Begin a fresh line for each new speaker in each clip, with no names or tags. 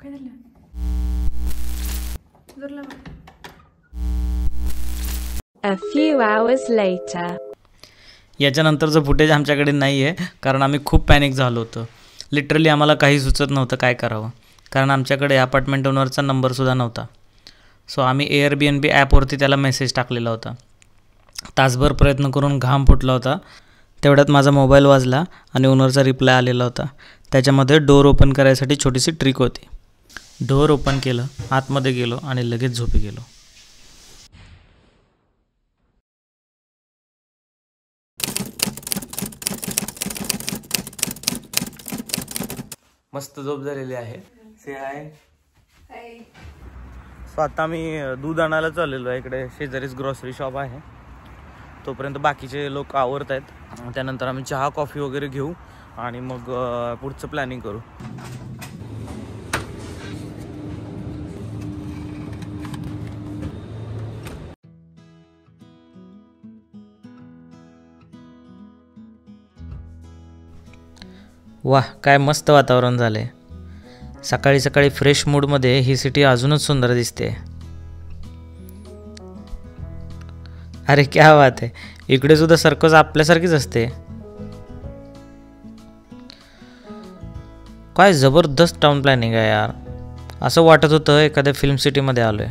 काय झालं? जोरला बघ.
A few hours later.
याच्यानंतरचं फुटेज आमच्याकडे नाही आहे, कारण आम्ही खूप पॅनिक झालो होतो. लिटरली आम्हाला काही सुचत नव्हतं काय करावं, कारण आमच्याकडे अपार्टमेंट ओनरचा नंबरसुद्धा नव्हता. सो आम्ही Airbnb ॲपवरती त्याला मेसेज टाकलेला होता. तासभर प्रयत्न करून घाम फुटला होता. तेवढ्यात माझा मोबाईल वाजला आणि ओनरचा रिप्लाय आलेला होता. त्याच्यामध्ये डोअर ओपन करायसाठी छोटीशी ट्रिक होती. डोअर ओपन केलं, आतमध्ये गेलो आणि लगेच झोपी गेलो. मस्त झोप झालेली आहे. से हाय. सो आता मी दूध आणायला चाललेलो आहे. इकडे शेजारीच ग्रॉसरी शॉप आहे. तोपर्यंत बाकीचे लोक आवरत आहेत. त्यानंतर आम्ही चहा कॉफी वगैरे घेऊ आणि मग पुढचं प्लॅनिंग करू. वाह, काय मस्त वातावरण झालंय. सकाळी सकाळी फ्रेश मूडमध्ये ही सिटी अजूनच सुंदर दिसते. अरे क्या बात आहे, इकडे सुद्धा सर्कस आपल्यासारखीच असते. काय जबरदस्त टाउन प्लॅनिंग आहे यार. असं वाटत होतं एखाद्या फिल्म सिटीमध्ये आलोय.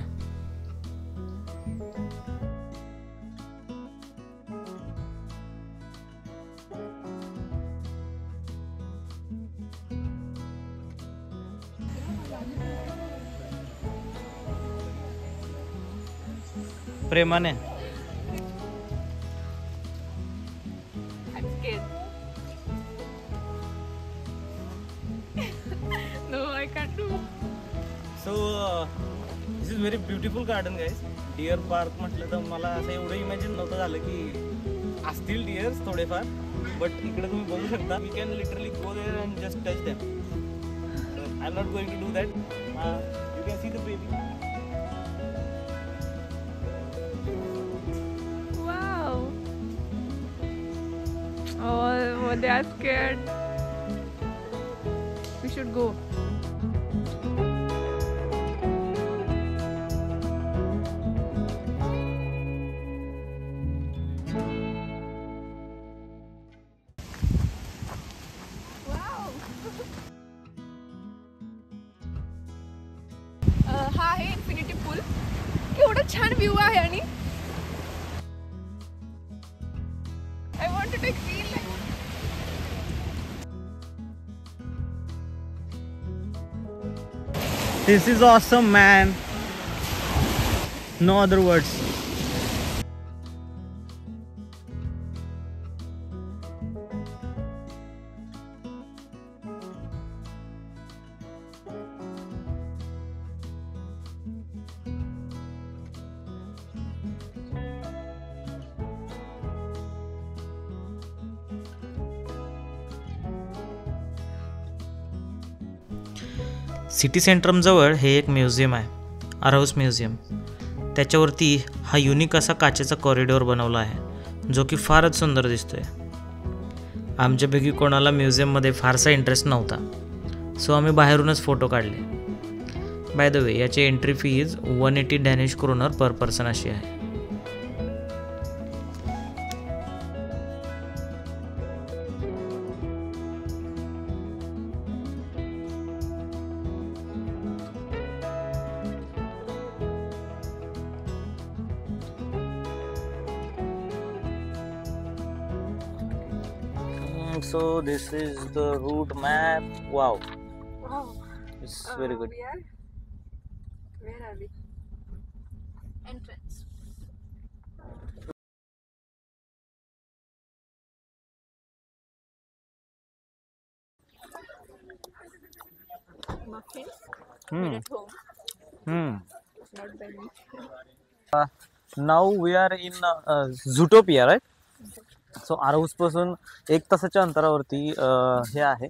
प्रेमाने
No, I can't do.
So this is very beautiful garden guys. Deer park म्हटलं तर मला असं एवढं इमॅजिन नव्हतं झालं की असतील डिअर्स थोडेफार, बट इकडे तुम्ही बघू शकता. We can literally go there and just touch them. I am not going to do that. You can see the baby.
Wow. Oh, they are scared. We should go. हा आहे infinity पूल. केवढं छान view आहे आणि I want to take reel.
This is awesome, man. No other words. City सेंट्रमजवळ हे एक museum आहे, अराऊस म्युझियम. त्याच्यावरती हा युनिक असा काचेचा कॉरिडॉर बनवला आहे, जो की फारच सुंदर दिसतोय. आमच्यापैकी कोणाला म्युझियममध्ये फारसा इंटरेस्ट नव्हता, सो आम्ही बाहेरूनच फोटो काढले. बाय द वे, याची एंट्री फीज 180 डॅनिश क्रोनर पर पर्सन अशी आहे. So this is the route map. Wow,
Wow.
it's very good.
Where are we? Entrance. Muffins made at home. Not by me.
Now we are in Zootopia, right? So Aarhus पासून 1 तासाच्या अंतरावरती हे आहे.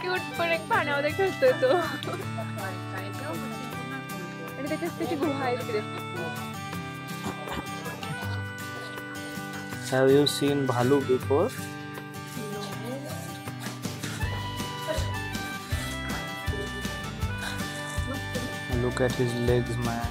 Cute पण एक पाण्यामध्ये खेळतोय तो आणि त्याची गुहा आहे तिकडे.
Have you seen भालू before? Look at his legs, man.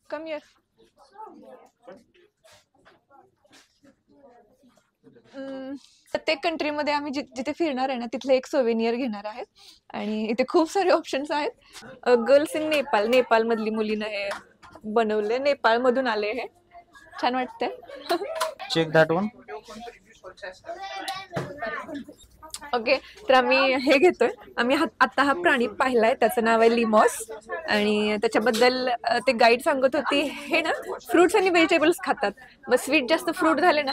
Come here. प्रत्येक कंट्रीमध्ये आम्ही जिथे फिरणार आहे ना तिथले एक सोव्हिनियर घेणार आहे आणि इथे खूप सारे ऑप्शन्स आहेत. गर्ल्स इन नेपाळ, नेपाळ मधली मुलीनं हे बनवले, नेपाळ मधून आले. हे छान वाटतंय.
Check that one.
ओके, तर आम्ही हे घेतोय. आम्ही आता हा प्राणी पाहिलाय, त्याचं नाव आहे लिमॉस आणि त्याच्याबद्दल ते गाईड सांगत होती हे ना फ्रुट्स आणि व्हेजिटेबल्स खातात. मग स्वीट जास्त फ्रूट झाले ना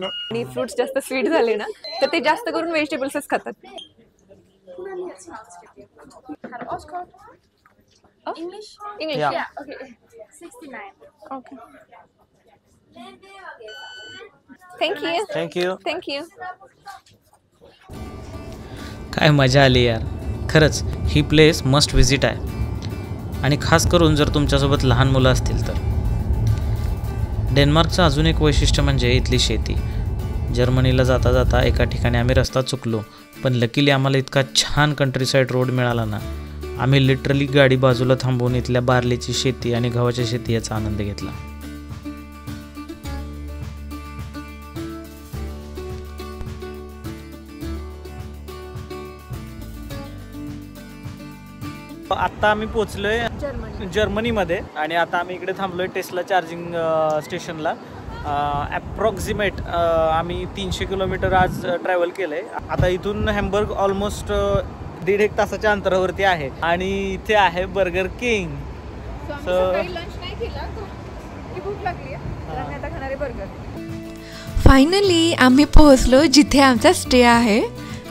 आणि फ्रुट्स जास्त स्वीट झाले ना तर ते जास्त करून व्हेजिटेबल्सच खातात. English okay 69. Okay, thank you.
काय मजा आली यार, खरंच ही प्लेस मस्ट विजिट आहे. आणि खास करून जर तुमच्यासोबत लहान मुलं असतील तर. डेन्मार्कचं अजून एक वैशिष्ट्य म्हणजे इथली शेती. जर्मनीला जाता जाता एका ठिकाणी आम्ही रस्ता चुकलो, पण लकीली आम्हाला इतका छान कंट्रीसाईड रोड मिळाला ना, आम्ही लिटरली गाडी बाजूला थांबवून इथल्या बार्लीची शेती आणि गव्हाच्या शेती याचा आनंद घेतला. आता आम्ही पोचलोय जर्मनीमध्ये आणि आता आम्ही इकडे थांबलोय टेस्ला चार्जिंग स्टेशनला. ॲप्रॉक्सिमेट आम्ही 300 किलोमीटर आज ट्रॅव्हल केलंय. आता इथून हॅम्बर्ग ऑलमोस्ट 1.5 तासाच्या अंतरावरती आहे आणि इथे आहे बर्गर किंग.
लंच नाही केला, भूक लागली आहे, आता खाणारे बर्गर. फायनली आम्ही पोहोचलो जिथे आमचा स्टे आहे,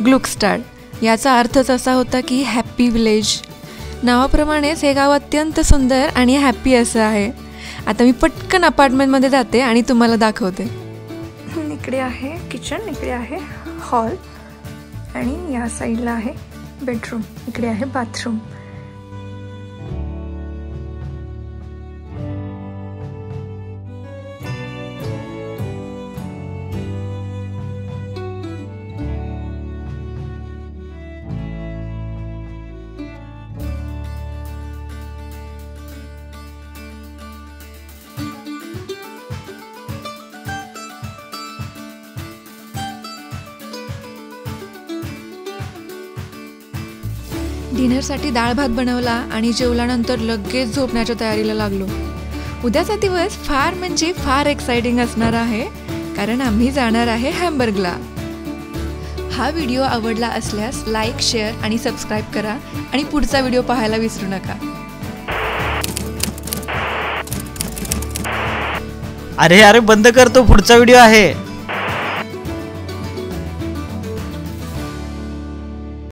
ग्लुकस्टाड. याचा अर्थच असा होता की हॅप्पी विलेज. नावाप्रमाणेच हे गाव अत्यंत सुंदर आणि हॅप्पी असं आहे. आता मी पटकन अपार्टमेंटमध्ये जाते आणि तुम्हाला दाखवते. इकडे आहे किचन, इकडे आहे हॉल आणि या साईडला आहे बेडरूम, इकडे आहे बाथरूम. डिनरसाठी डाळ भात बनवला आणि जेवल्यानंतर लगेच झोपण्याच्या तयारीला लागलो. उद्याचा दिवस फार म्हणजे फार एक्साइटिंग असणार आहे, कारण आम्ही जाणार आहे हॅम्बर्गला. हा व्हिडिओ आवडला असल्यास लाईक, शेअर आणि सबस्क्राईब करा आणि पुढचा व्हिडिओ पाहायला विसरू नका.
अरे बंद कर, तो पुढचा व्हिडिओ आहे.